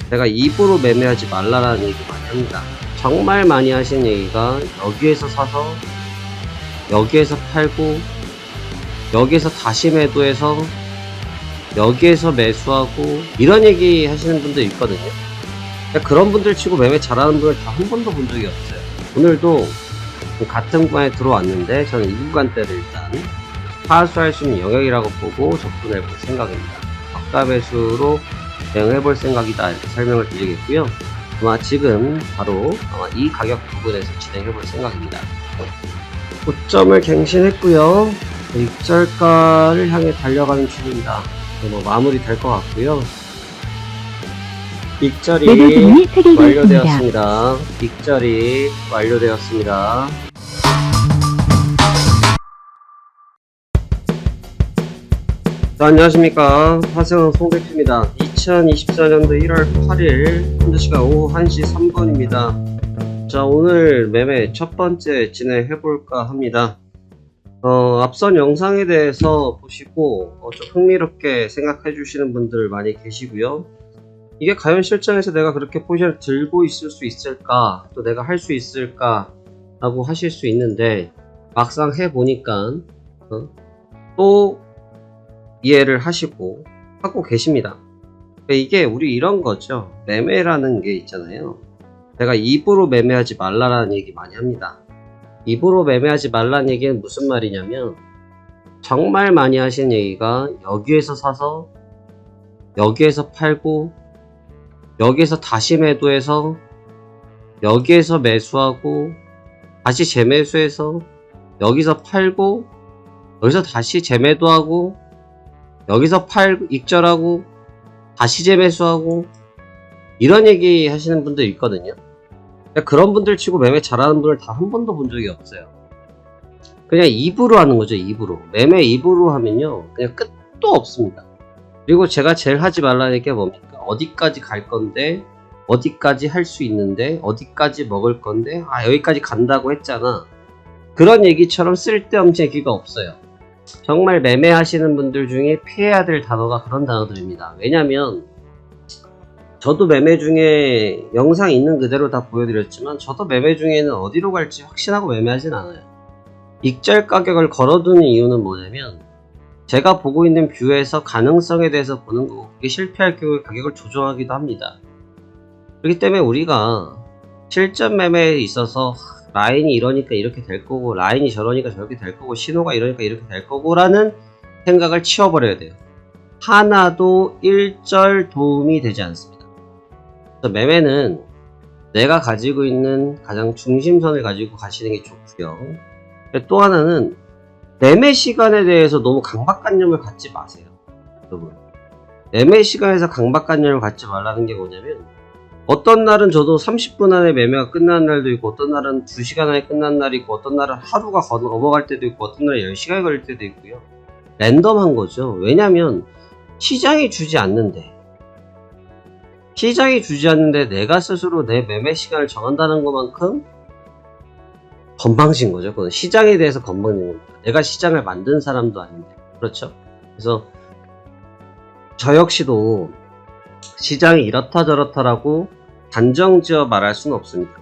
제가 입으로 매매하지 말라라는 얘기 많이 합니다. 정말 많이 하시는 얘기가 여기에서 사서 여기에서 팔고 여기에서 다시 매도해서 여기에서 매수하고 이런 얘기 하시는 분들 있거든요. 그런 분들 치고 매매 잘하는 분을 다 한 번도 본 적이 없어요. 오늘도 같은 구간에 들어왔는데 저는 이 구간대를 일단 하수할 수 있는 영역이라고 보고 접근해 볼 생각입니다. 저가 매수로 대응해 볼 생각이다 이렇게 설명을 드리겠고요. 아마 지금 바로 이 가격 부분에서 진행해 볼 생각입니다. 고점을 갱신했고요. 익절가를 향해 달려가는 중입니다. 마무리 될 것 같고요. 익절이 완료되었습니다. 익절이 완료되었습니다. 자, 안녕하십니까. 화승원 송대표입니다. 2024년도 1월 8일 현재시간 오후 1시 3분입니다. 자, 오늘 매매 첫 번째 진행해볼까 합니다. 앞선 영상에 대해서 보시고 좀 흥미롭게 생각해 주시는 분들 많이 계시고요. 이게 과연 실전에서 내가 그렇게 포지션을 들고 있을 수 있을까, 또 내가 할 수 있을까 라고 하실 수 있는데 막상 해보니까 또 이해를 하시고 하고 계십니다. 이게 우리 이런 거죠. 매매라는 게 있잖아요. 제가 입으로 매매하지 말라라는 얘기 많이 합니다. 입으로 매매하지 말라는 얘기는 무슨 말이냐면 정말 많이 하시는 얘기가 여기에서 사서 여기에서 팔고 여기에서 다시 매도해서 여기에서 매수하고 다시 재매수해서 여기서 팔고 여기서 다시 재매도하고 여기서 익절하고 다시 재매수하고 이런 얘기 하시는 분들 있거든요. 그런 분들 치고 매매 잘하는 분을 다 한 번도 본 적이 없어요. 그냥 입으로 하는 거죠. 입으로. 매매 입으로 하면요 그냥 끝도 없습니다. 그리고 제가 제일 하지 말라는 게 뭡니까? 어디까지 갈 건데, 어디까지 할 수 있는데, 어디까지 먹을 건데, 여기까지 간다고 했잖아. 그런 얘기처럼 쓸데없는 얘기가 없어요. 정말 매매하시는 분들 중에 피해야 될 단어가 그런 단어들입니다. 왜냐면 저도 매매 중에 영상 있는 그대로 다 보여드렸지만 저도 매매 중에는 어디로 갈지 확신하고 매매하진 않아요. 익절 가격을 걸어두는 이유는 뭐냐면 제가 보고 있는 뷰에서 가능성에 대해서 보는 거고 그게 실패할 경우에 가격을 조정하기도 합니다. 그렇기 때문에 우리가 실전 매매에 있어서 라인이 이러니까 이렇게 될 거고 라인이 저러니까 저렇게 될 거고 신호가 이러니까 이렇게 될 거고 라는 생각을 치워버려야 돼요. 하나도 일절 도움이 되지 않습니다. 그래서 매매는 내가 가지고 있는 가장 중심선을 가지고 가시는 게 좋고요. 또 하나는 매매 시간에 대해서 너무 강박관념을 갖지 마세요. 여러분, 매매 시간에서 강박관념을 갖지 말라는 게 뭐냐면 어떤 날은 저도 30분 안에 매매가 끝나는 날도 있고 어떤 날은 2시간 안에 끝나는 날이 있고 어떤 날은 하루가 넘어갈 때도 있고 어떤 날은 10시간이 걸릴 때도 있고요. 랜덤한 거죠. 왜냐면 시장이 주지 않는데 내가 스스로 내 매매 시간을 정한다는 것만큼 건방진 거죠. 그건 시장에 대해서 건방진 겁니다. 내가 시장을 만든 사람도 아닌데. 그렇죠? 그래서 저 역시도 시장이 이렇다 저렇다라고 단정지어 말할 수는 없습니다.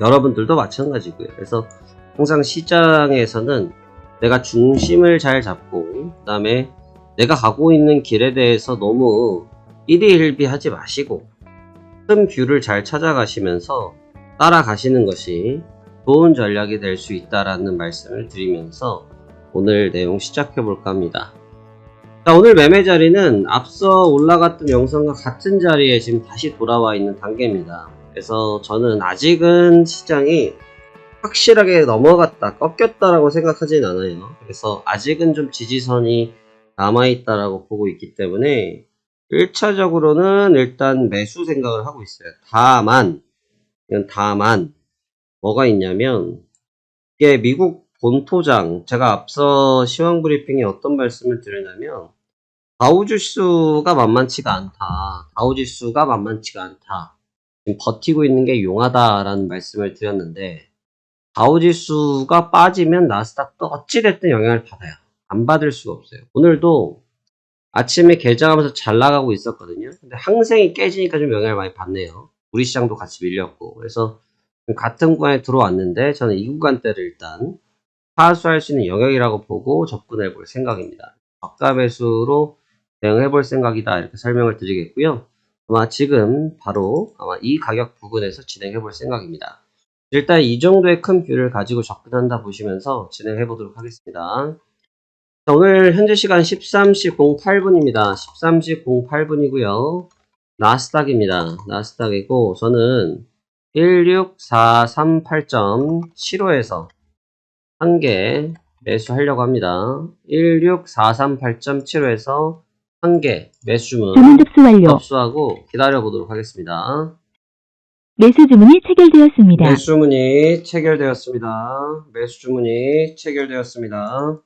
여러분들도 마찬가지고요. 그래서 항상 시장에서는 내가 중심을 잘 잡고 그 다음에 내가 가고 있는 길에 대해서 너무 일희일비하지 마시고 큰 뷰를 잘 찾아가시면서 따라가시는 것이 좋은 전략이 될 수 있다라는 말씀을 드리면서 오늘 내용 시작해 볼까 합니다. 자, 오늘 매매 자리는 앞서 올라갔던 영상과 같은 자리에 지금 다시 돌아와 있는 단계입니다. 그래서 저는 아직은 시장이 확실하게 넘어갔다, 꺾였다라고 생각하진 않아요. 그래서 아직은 좀 지지선이 남아있다라고 보고 있기 때문에 1차적으로는 일단 매수 생각을 하고 있어요. 다만 뭐가 있냐면 이게 미국 본토장, 제가 앞서 시황 브리핑에 어떤 말씀을 드렸냐면 다우지수가 만만치가 않다. 지금 버티고 있는 게 용하다라는 말씀을 드렸는데 다우지수가 빠지면 나스닥도 어찌됐든 영향을 받아요. 안 받을 수가 없어요. 오늘도 아침에 개장하면서 잘 나가고 있었거든요. 근데 항생이 깨지니까 좀 영향을 많이 받네요. 우리 시장도 같이 밀렸고. 그래서 같은 구간에 들어왔는데 저는 이 구간대를 일단 하수할 수 있는 영역이라고 보고 접근해 볼 생각입니다. 저가 매수로 대응해 볼 생각이다. 이렇게 설명을 드리겠고요. 아마 지금 바로 아마 이 가격 부근에서 진행해 볼 생각입니다. 일단 이 정도의 큰 뷰를 가지고 접근한다 보시면서 진행해 보도록 하겠습니다. 자, 오늘 현재 시간 13시 08분입니다. 13시 08분이고요. 나스닥입니다. 나스닥이고 저는 16438.75에서 한 개 매수하려고 합니다. 16438.75에서 한 개 매수 주문 주문 접수 완료. 접수하고 기다려 보도록 하겠습니다. 매수 주문이 체결되었습니다. 매수 주문이 체결되었습니다. 매수 주문이 체결되었습니다.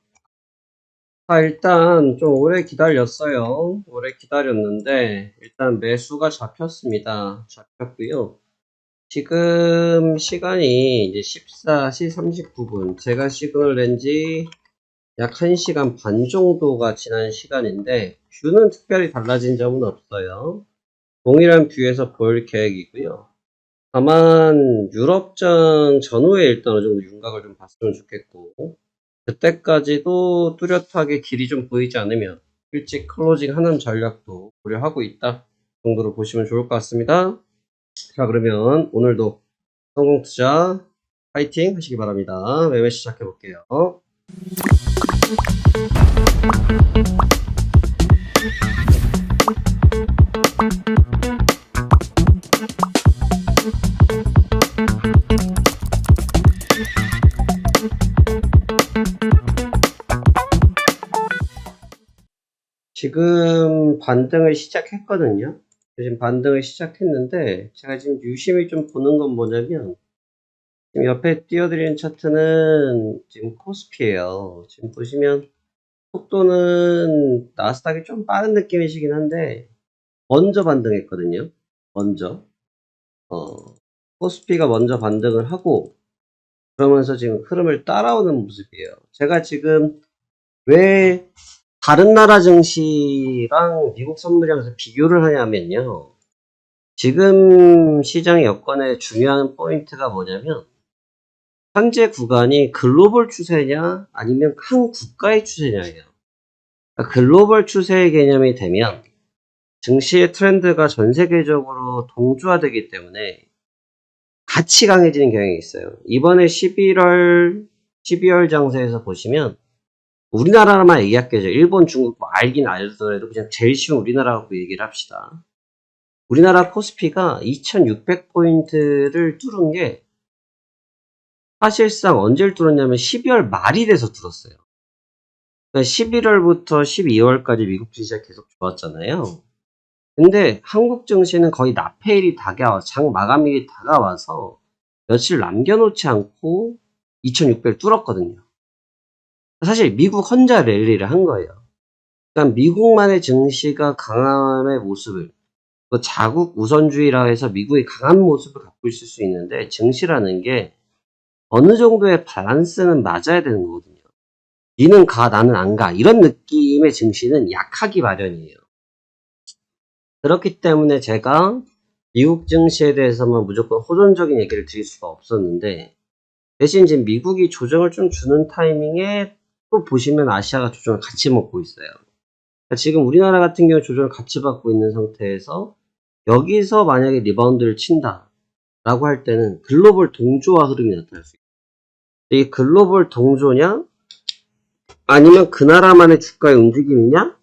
일단 좀 오래 기다렸어요. 오래 기다렸는데 일단 매수가 잡혔습니다. 잡혔고요. 지금 시간이 이제 14시 39분. 제가 시그널 낸지 약 1시간 반 정도가 지난 시간인데 뷰는 특별히 달라진 점은 없어요. 동일한 뷰에서 볼 계획이고요. 다만 유럽장 전후에 일단 어느 정도 윤곽을 좀 봤으면 좋겠고 그때까지도 뚜렷하게 길이 좀 보이지 않으면 일찍 클로징 하는 전략도 고려하고 있다 정도로 보시면 좋을 것 같습니다. 자, 그러면 오늘도 성공 투자 파이팅 하시기 바랍니다. 매매 시작해 볼게요. 지금 반등을 시작했거든요. 지금 반등을 시작했는데 제가 지금 유심히 좀 보는 건 뭐냐면 지금 옆에 띄워드리는 차트는 지금 코스피예요. 지금 보시면 속도는 나스닥이 좀 빠른 느낌이시긴 한데 먼저 반등했거든요. 먼저 코스피가 먼저 반등을 하고 그러면서 지금 흐름을 따라오는 모습이에요. 제가 지금 왜 다른 나라 증시랑 미국 선물이랑서 비교를 하냐면요. 지금 시장 여건의 중요한 포인트가 뭐냐면 현재 구간이 글로벌 추세냐 아니면 한 국가의 추세냐예요. 그러니까 글로벌 추세의 개념이 되면 증시의 트렌드가 전 세계적으로 동조화되기 때문에 같이 강해지는 경향이 있어요. 이번에 12월 장세에서 보시면 우리나라만 얘기할게요. 일본, 중국 뭐 알긴 알더라도 그냥 제일 쉬운 우리나라 갖고 얘기를 합시다. 우리나라 코스피가 2600포인트를 뚫은 게 사실상 언제 뚫었냐면 12월 말이 돼서 뚫었어요. 그러니까 11월부터 12월까지 미국 증시가 계속 좋았잖아요. 근데 한국 증시는 거의 납해일이 장 마감일이 다가와서 며칠 남겨놓지 않고 2600을 뚫었거든요. 사실 미국 혼자 랠리를 한 거예요. 그러니까 미국만의 증시가 강함의 모습을 자국 우선주의라 해서 미국의 강한 모습을 갖고 있을 수 있는데 증시라는 게 어느 정도의 밸런스는 맞아야 되는 거거든요. 니는 가 나는 안 가 이런 느낌의 증시는 약하기 마련이에요. 그렇기 때문에 제가 미국 증시에 대해서만 무조건 호전적인 얘기를 드릴 수가 없었는데 대신 지금 미국이 조정을 좀 주는 타이밍에 또 보시면 아시아가 조정을 같이 먹고 있어요. 그러니까 지금 우리나라 같은 경우 조정을 같이 받고 있는 상태에서 여기서 만약에 리바운드를 친다 라고 할 때는 글로벌 동조화 흐름이 나타날 수 있어요. 이 글로벌 동조냐 아니면 그 나라만의 주가의 움직임이냐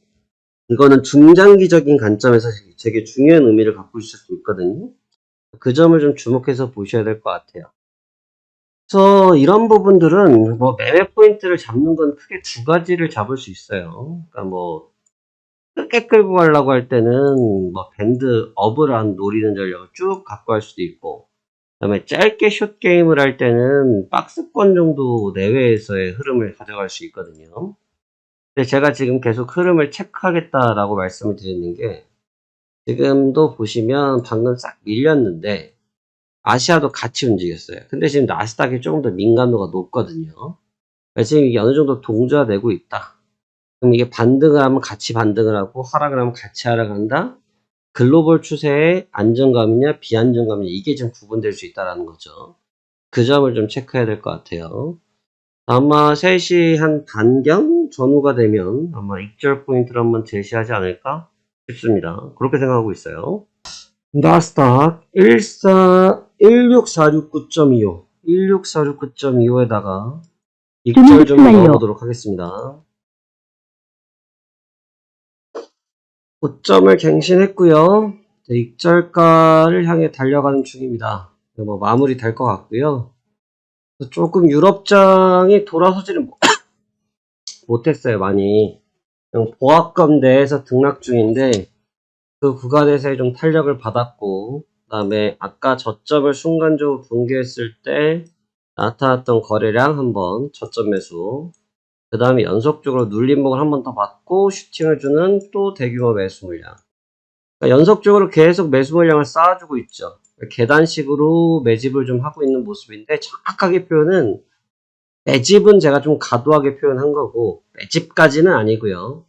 이거는 중장기적인 관점에서 되게 중요한 의미를 갖고 있을 수 있거든요. 그 점을 좀 주목해서 보셔야 될 것 같아요. 그래서 이런 부분들은 뭐 매매 포인트를 잡는 건 크게 두 가지를 잡을 수 있어요. 그러니까 뭐 크게 끌고 가려고 할 때는 뭐 밴드 업을 한 노리는 전략을 쭉 갖고 갈 수도 있고 그다음에 짧게 숏 게임을 할 때는 박스권 정도 내외에서의 흐름을 가져갈 수 있거든요. 근데 제가 지금 계속 흐름을 체크하겠다라고 말씀을 드리는 게 지금도 보시면 방금 싹 밀렸는데 아시아도 같이 움직였어요. 근데 지금 나스닥이 조금 더 민감도가 높거든요. 지금 이게 어느 정도 동조화되고 있다. 그럼 이게 반등을 하면 같이 반등을 하고 하락을 하면 같이 하락한다. 글로벌 추세의 안정감이냐 비안정감이냐 이게 좀 구분될 수 있다는 거죠. 그 점을 좀 체크해야 될 것 같아요. 아마 3시 한 반경 전후가 되면 아마 익절 포인트를 한번 제시하지 않을까 싶습니다. 그렇게 생각하고 있어요. 나스닥 16469.25 16469.25에다가 익절 좀 넣어보도록 하겠습니다. 고점을 갱신했고요. 익절가를 향해 달려가는 중입니다. 뭐 마무리 될 것 같고요. 조금 유럽장이 돌아서지는 못했어요. 많이 그냥 보합권 내에서 등락 중인데 그 구간에서의 좀 탄력을 받았고, 그 다음에 아까 저점을 순간적으로 붕괴했을 때 나타났던 거래량 한번 저점 매수, 그 다음에 연속적으로 눌림목을 한 번 더 받고 슈팅을 주는 또 대규모 매수 물량. 그러니까 연속적으로 계속 매수 물량을 쌓아주고 있죠. 계단식으로 매집을 좀 하고 있는 모습인데, 정확하게 표현은 매집은 제가 좀 과도하게 표현한 거고 매집까지는 아니고요.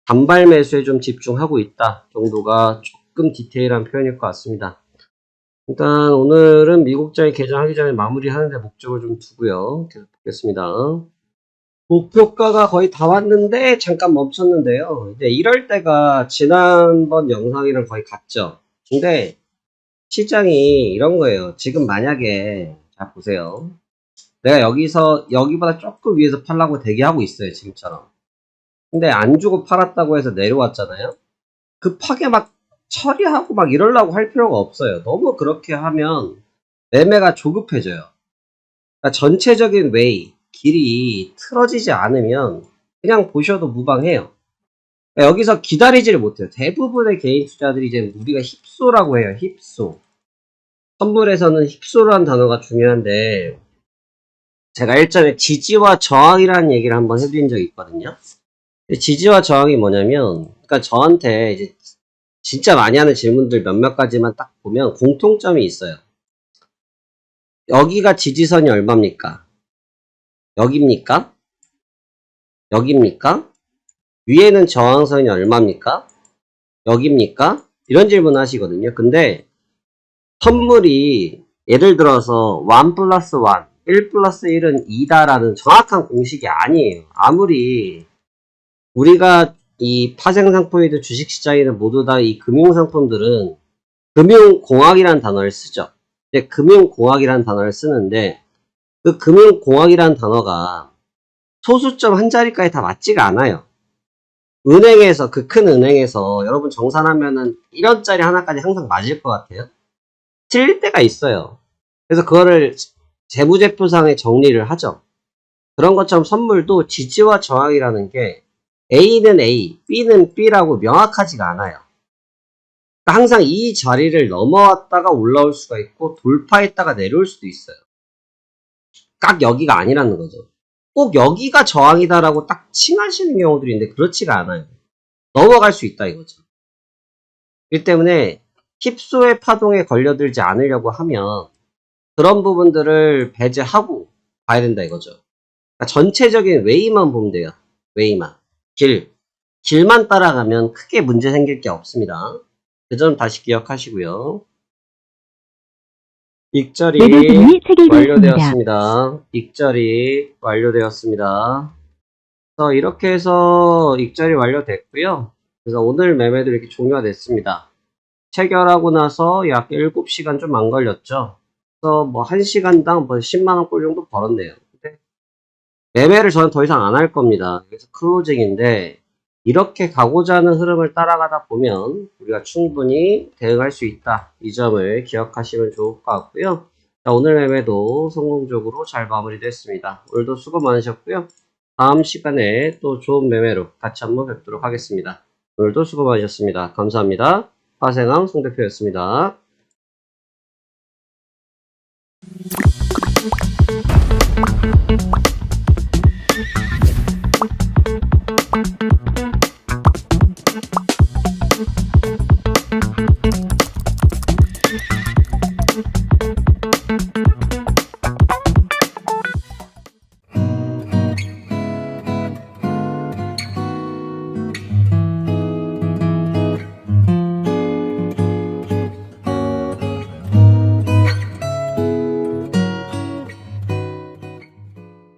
단발 매수에 좀 집중하고 있다 정도가 조금 디테일한 표현일 것 같습니다. 일단 오늘은 미국장이 개장하기 전에 마무리하는데 목적을 좀 두고요. 계속 보겠습니다. 목표가가 거의 다 왔는데 잠깐 멈췄는데요. 이제 이럴 때가 지난번 영상이랑 거의 같죠. 근데 시장이 이런 거예요. 지금 만약에 자 보세요. 내가 여기보다 조금 위에서 팔라고 대기하고 있어요. 지금처럼. 근데 안 주고 팔았다고 해서 내려왔잖아요. 급하게 막 처리하고 막 이러려고 할 필요가 없어요. 너무 그렇게 하면 매매가 조급해져요. 그러니까 전체적인 웨이, 길이 틀어지지 않으면 그냥 보셔도 무방해요. 그러니까 여기서 기다리지를 못해요. 대부분의 개인 투자들이 이제 우리가 힙소라고 해요. 힙소. 선물에서는 힙소라는 단어가 중요한데 제가 일전에 지지와 저항이라는 얘기를 한번 해드린 적이 있거든요. 지지와 저항이 뭐냐면, 그러니까 저한테 이제 진짜 많이 하는 질문들 몇몇 가지만 딱 보면 공통점이 있어요. 여기가 지지선이 얼마입니까? 여기입니까? 여기입니까? 위에는 저항선이 얼마입니까? 여기입니까? 이런 질문 하시거든요. 근데 선물이 예를 들어서 1 플러스 1, 1 플러스 1은 2다라는 정확한 공식이 아니에요. 아무리 우리가 이 파생상품이든 주식시장이든 모두 다 이 금융상품들은 금융공학이라는 단어를 쓰죠. 근데 금융공학이라는 단어를 쓰는데 그 금융공학이라는 단어가 소수점 한 자리까지 다 맞지가 않아요. 은행에서 그 큰 은행에서 여러분 정산하면은 1원짜리 하나까지 항상 맞을 것 같아요. 틀릴 때가 있어요. 그래서 그거를 재무제표상에 정리를 하죠. 그런 것처럼 선물도 지지와 저항이라는 게 A는 A, B는 B라고 명확하지가 않아요. 그러니까 항상 이 자리를 넘어왔다가 올라올 수가 있고 돌파했다가 내려올 수도 있어요. 딱 여기가 아니라는 거죠. 꼭 여기가 저항이다라고 딱 칭하시는 경우들이 있는데 그렇지가 않아요. 넘어갈 수 있다 이거죠. 그렇기 때문에 힙소의 파동에 걸려들지 않으려고 하면 그런 부분들을 배제하고 봐야 된다 이거죠. 그러니까 전체적인 웨이만 보면 돼요. 웨이만. 길만 따라가면 크게 문제 생길 게 없습니다. 그 점 다시 기억하시고요. 익절이 완료되었습니다. 익절이 완료되었습니다. 그래서 이렇게 해서 익절이 완료됐고요. 그래서 오늘 매매도 이렇게 종료가 됐습니다. 체결하고 나서 약 7시간 좀 안 걸렸죠. 그래서 뭐 1시간당 뭐 10만원 꼴 정도 벌었네요. 근데 매매를 저는 더 이상 안 할 겁니다. 그래서 클로징인데 이렇게 가고자 하는 흐름을 따라가다 보면 우리가 충분히 대응할 수 있다. 이 점을 기억하시면 좋을 것 같고요. 자, 오늘 매매도 성공적으로 잘 마무리됐습니다. 오늘도 수고 많으셨고요. 다음 시간에 또 좋은 매매로 같이 한번 뵙도록 하겠습니다. 오늘도 수고 많으셨습니다. 감사합니다. 화생왕 송 대표였습니다.